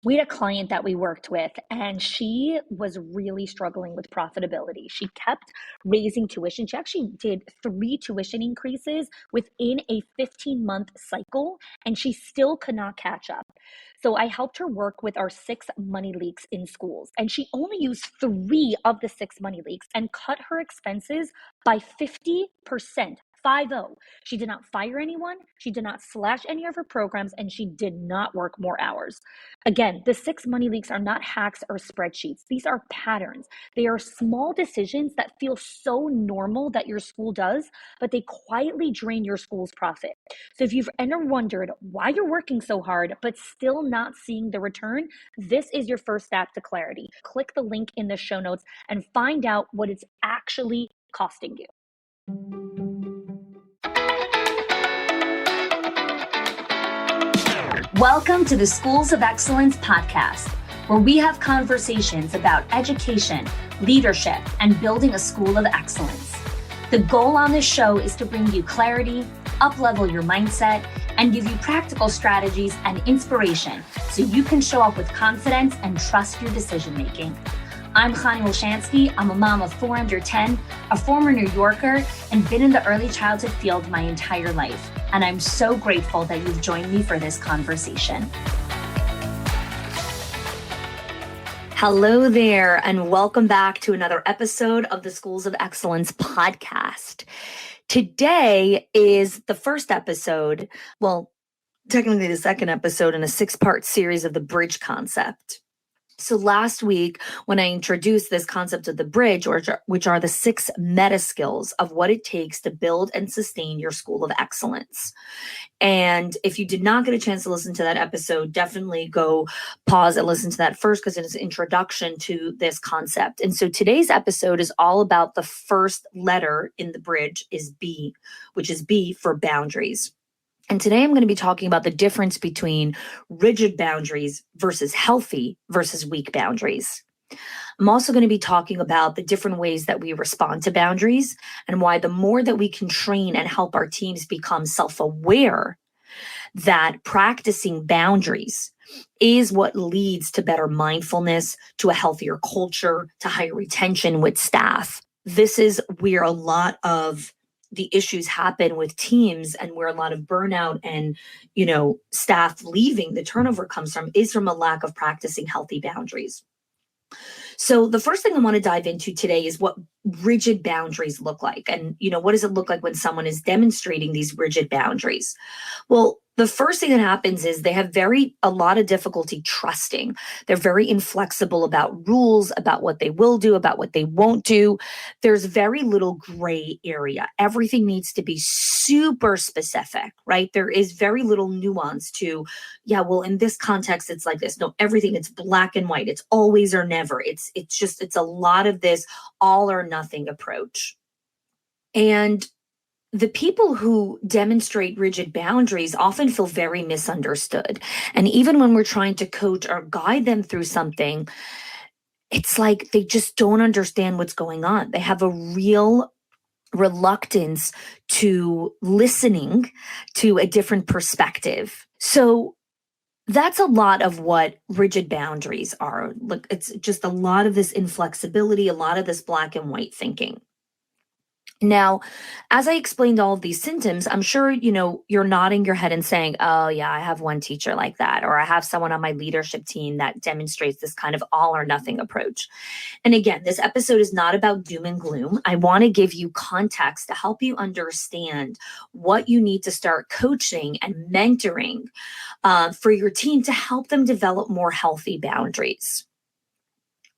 We had a client that we worked with, and she was really struggling with profitability. She kept raising tuition. She actually did 3 tuition increases within a 15-month cycle, and she still could not catch up. So I helped her work with our 6 money leaks in schools, and she only used 3 of the 6 money leaks and cut her expenses by 50%. 50. She did not fire anyone. She did not slash any of her programs, and she did not work more hours. Again, the 6 money leaks are not hacks or spreadsheets. These are patterns. They are small decisions that feel so normal that your school does, but they quietly drain your school's profit. So if you've ever wondered why you're working so hard, but still not seeing the return, this is your first step to clarity. Click the link in the show notes and find out what it's actually costing you. Welcome to the Schools of Excellence podcast, where we have conversations about education, leadership, and building a school of excellence. The goal on this show is to bring you clarity, up-level your mindset, and give you practical strategies and inspiration so you can show up with confidence and trust your decision-making. I'm Chani Wolshansky. I'm a mom of 4 under 10, a former New Yorker, and been in the early childhood field my entire life. And I'm so grateful that you've joined me for this conversation. Hello there, and welcome back to another episode of the Schools of Excellence podcast. Today is the first episode, well, technically the second episode in a 6-part series of the bridge concept. So last week, when I introduced this concept of the bridge, which are the 6 meta skills of what it takes to build and sustain your school of excellence. And if you did not get a chance to listen to that episode, definitely go pause and listen to that first, because it is an introduction to this concept. And so today's episode is all about the first letter in the bridge is B, which is B for boundaries. And today I'm going to be talking about the difference between rigid boundaries versus healthy versus weak boundaries. I'm also going to be talking about the different ways that we respond to boundaries and why the more that we can train and help our teams become self-aware that practicing boundaries is what leads to better mindfulness, to a healthier culture, to higher retention with staff. This is where a lot of the issues happen with teams and where a lot of burnout and, staff leaving, the turnover comes from, is from a lack of practicing healthy boundaries. So the first thing I want to dive into today is what rigid boundaries look like. And, what does it look like when someone is demonstrating these rigid boundaries? Well, the first thing that happens is they have a lot of difficulty trusting. They're very inflexible about rules, about what they will do, about what they won't do. There's very little gray area. Everything needs to be super specific, right? There is very little nuance to, in this context, it's like this. No, everything, it's black and white. It's always or never. It's a lot of this all or nothing approach. And the people who demonstrate rigid boundaries often feel very misunderstood. And even when we're trying to coach or guide them through something, it's like they just don't understand what's going on. They have a real reluctance to listening to a different perspective. So that's a lot of what rigid boundaries are. Look, it's just a lot of this inflexibility, a lot of this black and white thinking. Now, as I explained all of these symptoms, I'm sure, you're nodding your head and saying, oh yeah, I have one teacher like that, or I have someone on my leadership team that demonstrates this kind of all or nothing approach. And again, this episode is not about doom and gloom. I want to give you context to help you understand what you need to start coaching and mentoring for your team to help them develop more healthy boundaries.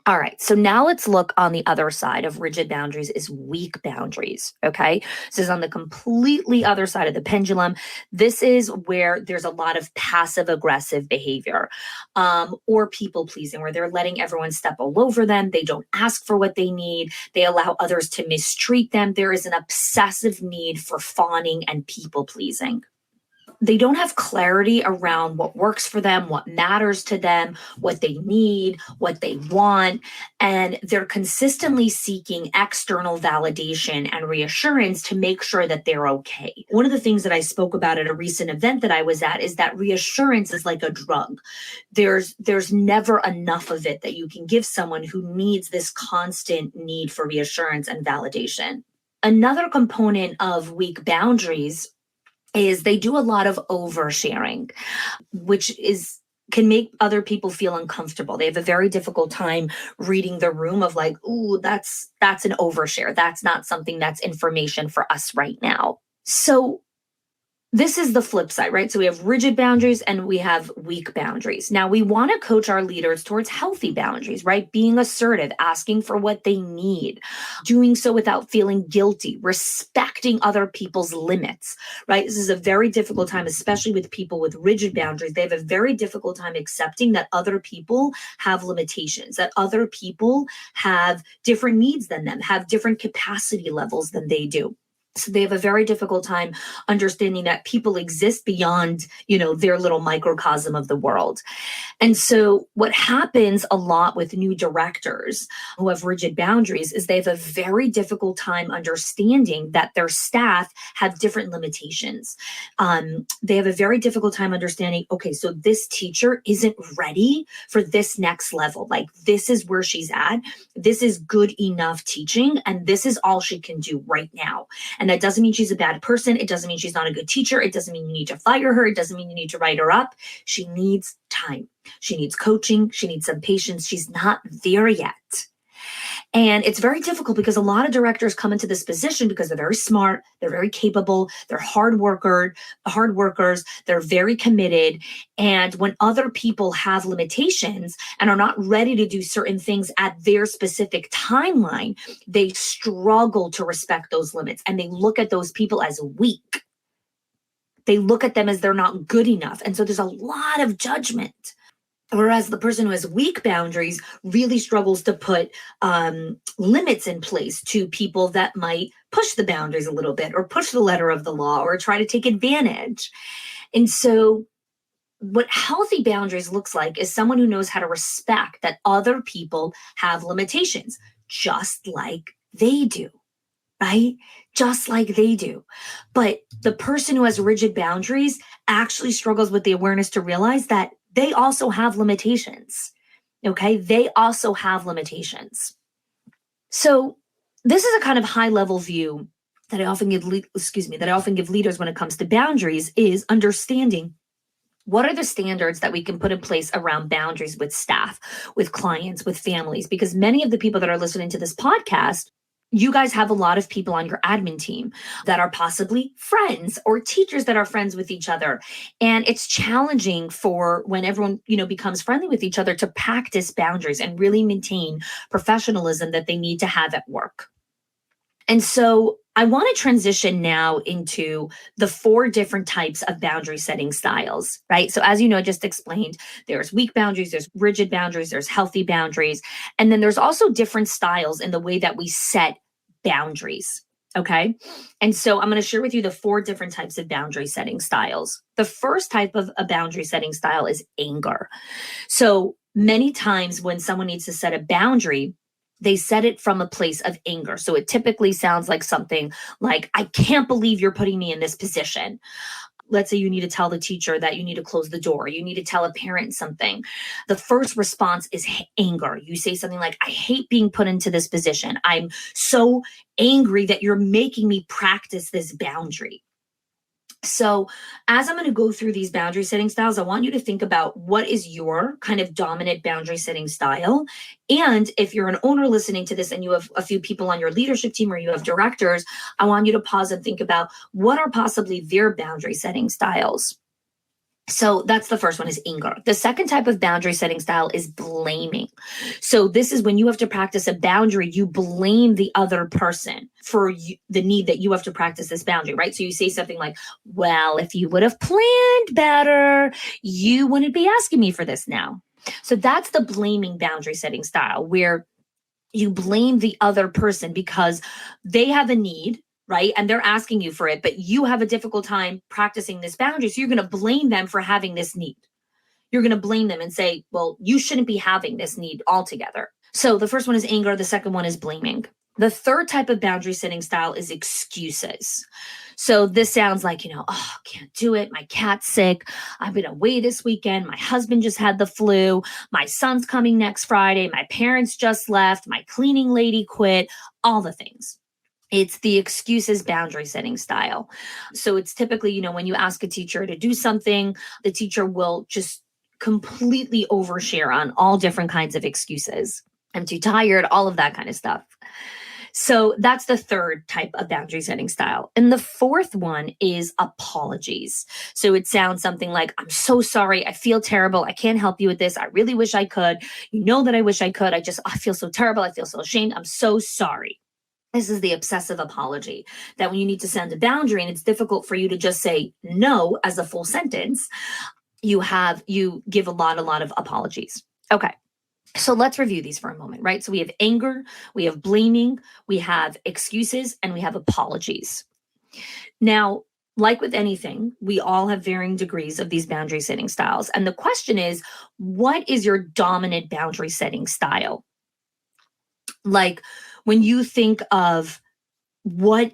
All right, so now let's look on the other side of rigid boundaries is weak boundaries, okay? This is on the completely other side of the pendulum. This is where there's a lot of passive-aggressive behavior or people-pleasing, where they're letting everyone step all over them. They don't ask for what they need. They allow others to mistreat them. There is an obsessive need for fawning and people-pleasing. they don't have clarity around what works for them, what matters to them, what they need, what they want. And they're consistently seeking external validation and reassurance to make sure that they're okay. One of the things that I spoke about at a recent event that I was at is that reassurance is like a drug. There's never enough of it that you can give someone who needs this constant need for reassurance and validation. Another component of weak boundaries is they do a lot of oversharing, which can make other people feel uncomfortable. They have a very difficult time reading the room of like, ooh, that's an overshare. That's not something that's information for us right now. So this is the flip side, right? So we have rigid boundaries and we have weak boundaries. Now we want to coach our leaders towards healthy boundaries, right? Being assertive, asking for what they need, doing so without feeling guilty, respecting other people's limits, right? This is a very difficult time, especially with people with rigid boundaries. They have a very difficult time accepting that other people have limitations, that other people have different needs than them, have different capacity levels than they do. So they have a very difficult time understanding that people exist beyond, their little microcosm of the world. And so what happens a lot with new directors who have rigid boundaries is they have a very difficult time understanding that their staff have different limitations. They have a very difficult time understanding, okay, so this teacher isn't ready for this next level. Like, this is where she's at. This is good enough teaching, and this is all she can do right now. And that doesn't mean she's a bad person. It doesn't mean she's not a good teacher. It doesn't mean you need to fire her. It doesn't mean you need to write her up. She needs time. She needs coaching. She needs some patience. She's not there yet. And it's very difficult because a lot of directors come into this position because they're very smart, they're very capable, they're hard workers, they're very committed. And when other people have limitations and are not ready to do certain things at their specific timeline, they struggle to respect those limits and they look at those people as weak. They look at them as they're not good enough. And so there's a lot of judgment. Whereas the person who has weak boundaries really struggles to put limits in place to people that might push the boundaries a little bit or push the letter of the law or try to take advantage. And so what healthy boundaries looks like is someone who knows how to respect that other people have limitations, just like they do, right? Just like they do. But the person who has rigid boundaries actually struggles with the awareness to realize that they also have limitations, okay? They also have limitations. So this is a kind of high-level view that I often give leaders when it comes to boundaries, is understanding what are the standards that we can put in place around boundaries with staff, with clients, with families, because many of the people that are listening to this podcast, you guys have a lot of people on your admin team that are possibly friends or teachers that are friends with each other. And it's challenging for when everyone, becomes friendly with each other to practice boundaries and really maintain professionalism that they need to have at work. And so I want to transition now into the 4 different types of boundary setting styles, right? So as you know, I just explained, there's weak boundaries, there's rigid boundaries, there's healthy boundaries. And then there's also different styles in the way that we set boundaries, okay? And so I'm going to share with you the 4 different types of boundary setting styles. The first type of a boundary setting style is anger. So many times when someone needs to set a boundary, they set it from a place of anger. So it typically sounds like something like, I can't believe you're putting me in this position. Let's say you need to tell the teacher that you need to close the door. You need to tell a parent something. The first response is anger. You say something like, I hate being put into this position. I'm so angry that you're making me practice this boundary. So as I'm going to go through these boundary setting styles, I want you to think about what is your kind of dominant boundary setting style. And if you're an owner listening to this and you have a few people on your leadership team or you have directors, I want you to pause and think about what are possibly their boundary setting styles. So that's the first one, is anger. The second type of boundary setting style is blaming. So this is when you have to practice a boundary, you blame the other person for the need that you have to practice this boundary, right? So you say something like, well, if you would have planned better, you wouldn't be asking me for this now. So that's the blaming boundary setting style, where you blame the other person because they have a need, right? And they're asking you for it, but you have a difficult time practicing this boundary. So you're going to blame them for having this need. You're going to blame them and say, well, you shouldn't be having this need altogether. So the first one is anger. The second one is blaming. The third type of boundary setting style is excuses. So this sounds like, oh, can't do it. My cat's sick. I've been away this weekend. My husband just had the flu. My son's coming next Friday. My parents just left. My cleaning lady quit. All the things. It's the excuses boundary setting style. So it's typically, when you ask a teacher to do something, the teacher will just completely overshare on all different kinds of excuses. I'm too tired, all of that kind of stuff. So that's the third type of boundary setting style. And the fourth one is apologies. So it sounds something like, I'm so sorry. I feel terrible. I can't help you with this. I really wish I could. You know that I wish I could. I feel so terrible. I feel so ashamed. I'm so sorry. This is the obsessive apology, that when you need to send a boundary and it's difficult for you to just say no as a full sentence, you give a lot of apologies. Okay. So let's review these for a moment, right? So we have anger, we have blaming, we have excuses, and we have apologies. Now, like with anything, we all have varying degrees of these boundary setting styles. And the question is, what is your dominant boundary setting style? Like when you think of what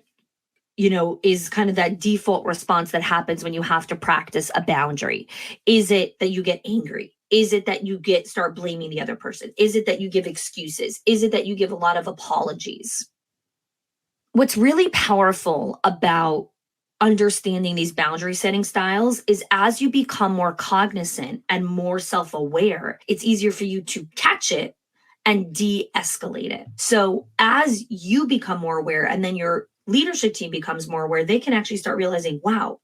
is kind of that default response that happens when you have to practice a boundary. Is it that you get angry? Is it that you start blaming the other person? Is it that you give excuses? Is it that you give a lot of apologies? What's really powerful about understanding these boundary setting styles is as you become more cognizant and more self-aware, it's easier for you to catch it and de-escalate it. So as you become more aware and then your leadership team becomes more aware, they can actually start realizing, wow,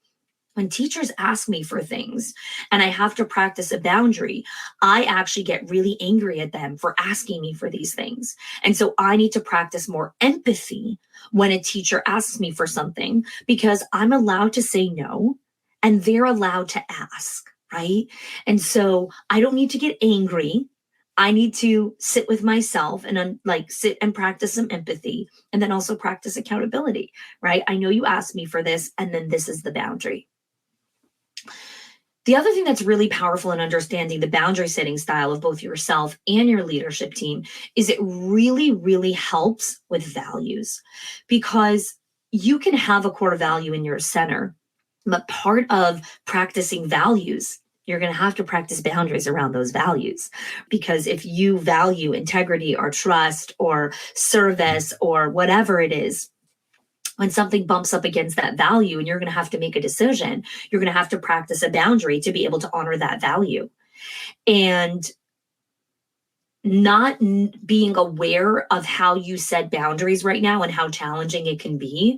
when teachers ask me for things and I have to practice a boundary, I actually get really angry at them for asking me for these things. And so I need to practice more empathy when a teacher asks me for something, because I'm allowed to say no and they're allowed to ask, right? And so I don't need to get angry. I need to sit with myself and sit and practice some empathy, and then also practice accountability, right? I know you asked me for this, and then this is the boundary. The other thing that's really powerful in understanding the boundary setting style of both yourself and your leadership team is it really, really helps with values, because you can have a core value in your center, but part of practicing values, you're going to have to practice boundaries around those values. Because if you value integrity or trust or service or whatever it is, when something bumps up against that value and you're going to have to make a decision, you're going to have to practice a boundary to be able to honor that value. And not being aware of how you set boundaries right now and how challenging it can be,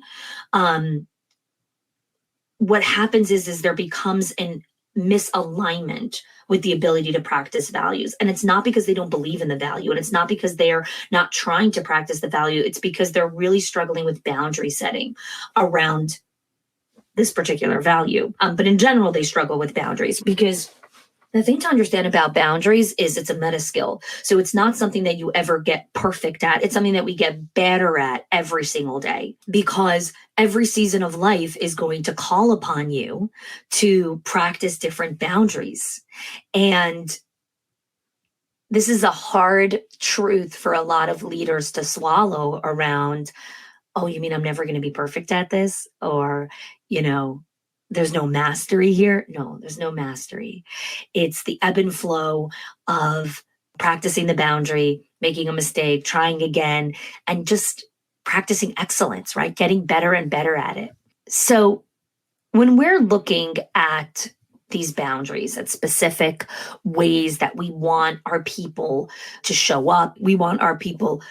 what happens is there becomes an misalignment with the ability to practice values. And it's not because they don't believe in the value, and it's not because they're not trying to practice the value. It's because they're really struggling with boundary setting around this particular value. But in general, they struggle with boundaries, because the thing to understand about boundaries is it's a meta skill. So it's not something that you ever get perfect at. It's something that we get better at every single day, because every season of life is going to call upon you to practice different boundaries. And this is a hard truth for a lot of leaders to swallow around, oh, you mean I'm never going to be perfect at this? Or, there's no mastery here. No, there's no mastery. It's the ebb and flow of practicing the boundary, making a mistake, trying again, and just practicing excellence, right? Getting better and better at it. So when we're looking at these boundaries, at specific ways that we want our people to show up, we want our people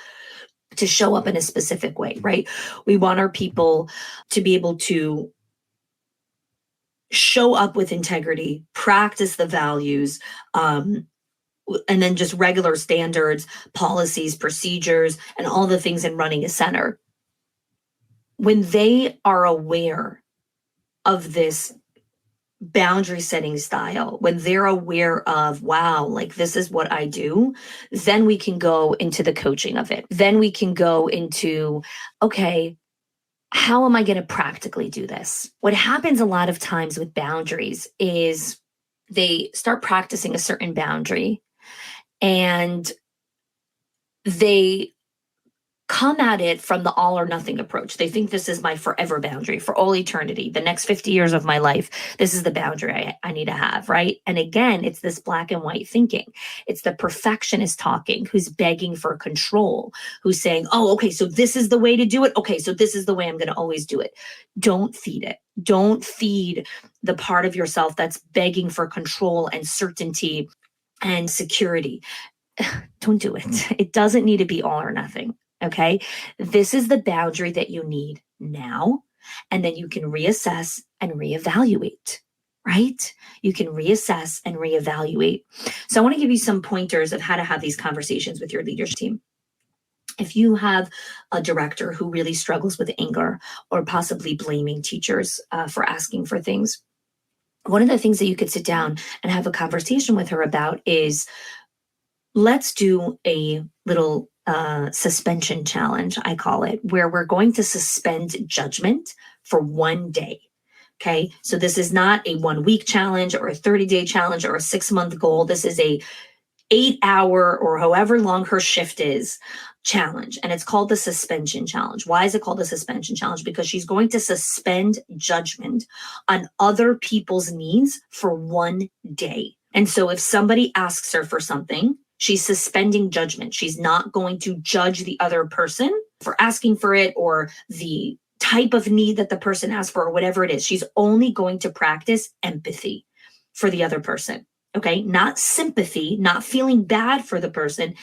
to show up in a specific way, right? We want our people to be able to show up with integrity, practice the values, and then just regular standards, policies, procedures, and all the things in running a center. When they are aware of this boundary setting style, when they're aware of, wow, like this is what I do, then we can go into the coaching of it. Then we can go into, okay, how am I going to practically do this? What happens a lot of times with boundaries is they start practicing a certain boundary and they come at it from the all or nothing approach. They think this is my forever boundary for all eternity. The next 50 years of my life, this is the boundary I need to have, right? And again, it's this black and white thinking. It's the perfectionist talking who's begging for control, who's saying, oh, okay, so this is the way to do it. Okay, so this is the way I'm going to always do it. Don't feed it. Don't feed the part of yourself that's begging for control and certainty and security. Don't do it. It doesn't need to be all or nothing. Okay. This is the boundary that you need now. And then you can reassess and reevaluate, right? You can reassess and reevaluate. So I want to give you some pointers of how to have these conversations with your leadership team. If you have a director who really struggles with anger or possibly blaming teachers for asking for things, one of the things that you could sit down and have a conversation with her about is, let's do a little suspension challenge, I call it, where we're going to suspend judgment for one day. Okay. So this is not a 1 week challenge or a 30-day challenge or a 6-month goal. This is a 8-hour or however long her shift is challenge. And it's called the suspension challenge. Why is it called the suspension challenge? Because she's going to suspend judgment on other people's needs for one day. And so if somebody asks her for something, she's suspending judgment. She's not going to judge the other person for asking for it or the type of need that the person asks for or whatever it is. She's only going to practice empathy for the other person. Okay. Not sympathy, not feeling bad for the person,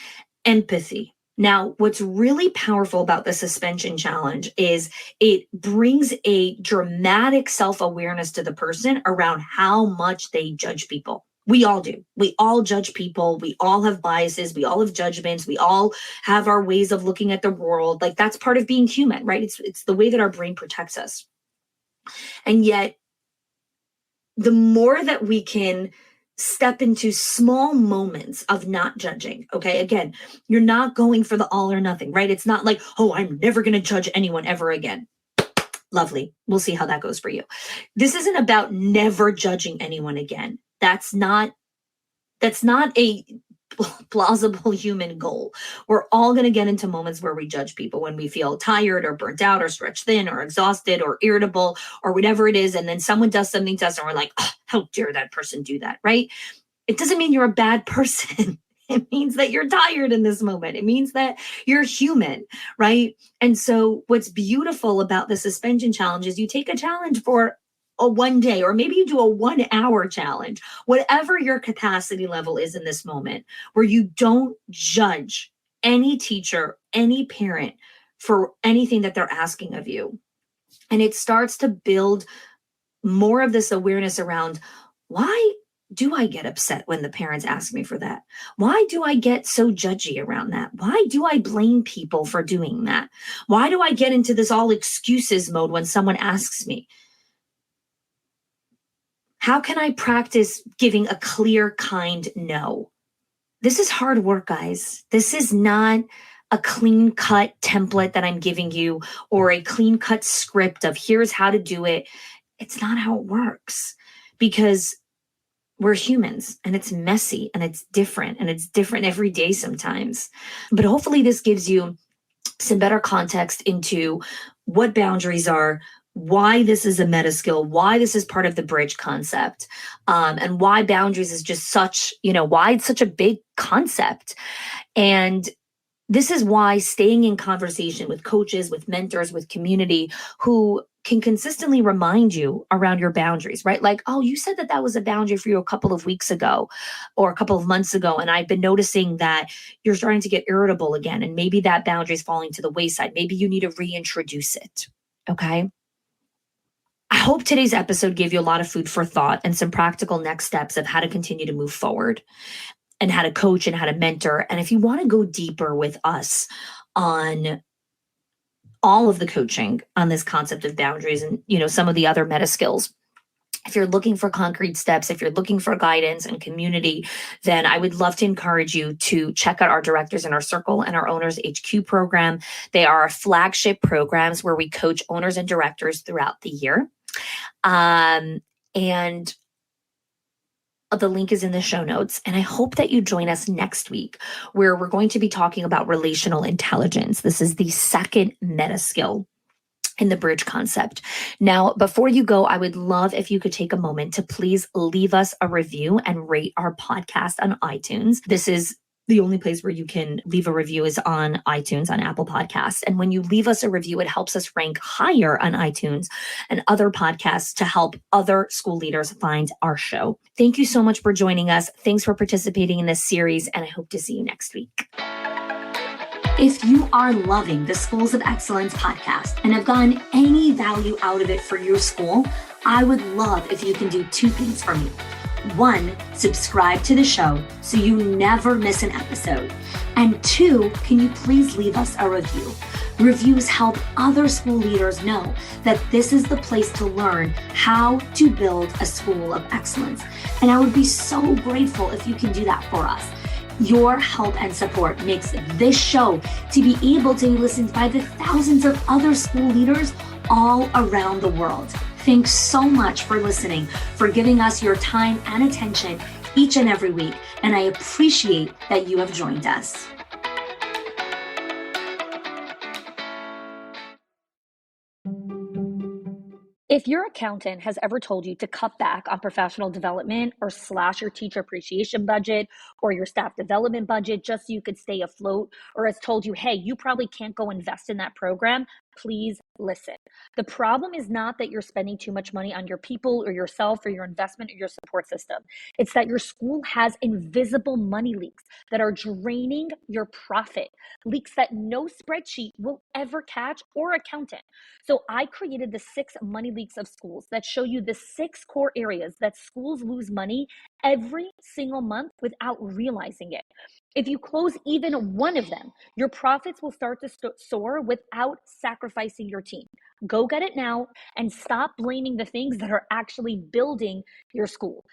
empathy. Now, what's really powerful about the suspension challenge is it brings a dramatic self-awareness to the person around how much they judge people. We all do. We all judge people. We all have biases. We all have judgments. We all have our ways of looking at the world. Like, that's part of being human, right? It's the way that our brain protects us. And yet, the more that we can step into small moments of not judging, okay? Again, you're not going for the all or nothing, right? It's not like, oh, I'm never going to judge anyone ever again. Lovely. We'll see how that goes for you. This isn't about never judging anyone again. That's not a plausible human goal. We're all going to get into moments where we judge people when we feel tired or burnt out or stretched thin or exhausted or irritable or whatever it is. And then someone does something to us and we're like, oh, how dare that person do that, right? It doesn't mean you're a bad person. It means that you're tired in this moment. It means that you're human, right? And so what's beautiful about the suspension challenge is you take a challenge for a 1 day, or maybe you do a 1 hour challenge, whatever your capacity level is in this moment, where you don't judge any teacher, any parent for anything that they're asking of you. And it starts to build more of this awareness around, why do I get upset when the parents ask me for that? Why do I get so judgy around that? Why do I blame people for doing that? Why do I get into this all excuses mode when someone asks me? How can I practice giving a clear, kind no? This is hard work, guys. This is not a clean cut template that I'm giving you or a clean cut script of here's how to do it. It's not how it works, because we're humans and it's messy and it's different every day sometimes. But hopefully this gives you some better context into what boundaries are, why this is a meta skill, why this is part of the bridge concept, and why boundaries is just such, why it's such a big concept. And this is why staying in conversation with coaches, with mentors, with community who can consistently remind you around your boundaries, right? Like, oh, you said that was a boundary for you a couple of weeks ago or a couple of months ago. And I've been noticing that you're starting to get irritable again. And maybe that boundary is falling to the wayside. Maybe you need to reintroduce it. Okay. I hope today's episode gave you a lot of food for thought and some practical next steps of how to continue to move forward and how to coach and how to mentor. And if you want to go deeper with us on all of the coaching on this concept of boundaries and, some of the other meta skills, If you're looking for concrete steps, if you're looking for guidance and community, then I would love to encourage you to check out our Directors in Our Circle and our Owners HQ program. They are our flagship programs where we coach owners and directors throughout the year. And the link is in the show notes. And I hope that you join us next week, where we're going to be talking about relational intelligence. This is the second meta skill in the bridge concept. Now, before you go, I would love if you could take a moment to please leave us a review and rate our podcast on iTunes. This is the only place where you can leave a review is on iTunes, on Apple Podcasts. And when you leave us a review, it helps us rank higher on iTunes and other podcasts to help other school leaders find our show. Thank you so much for joining us. Thanks for participating in this series, and I hope to see you next week. If you are loving the Schools of Excellence podcast and have gotten any value out of it for your school, I would love if you can do two things for me. One, subscribe to the show so you never miss an episode. And two, can you please leave us a review? Reviews help other school leaders know that this is the place to learn how to build a school of excellence. And I would be so grateful if you can do that for us. Your help and support makes this show to be able to be listened by the thousands of other school leaders all around the world. Thanks so much for listening, for giving us your time and attention each and every week, and I appreciate that you have joined us. If your accountant has ever told you to cut back on professional development or slash your teacher appreciation budget or your staff development budget just so you could stay afloat, or has told you, hey, you probably can't go invest in that program, please listen. The problem is not that you're spending too much money on your people or yourself or your investment or your support system. It's that your school has invisible money leaks that are draining your profit, leaks that no spreadsheet will ever catch or accountant. So I created the 6 money leaks of schools that show you the 6 core areas that schools lose money every single month without realizing it. If you close even one of them, your profits will start to soar without sacrificing your team. Go get it now and stop blaming the things that are actually building your school.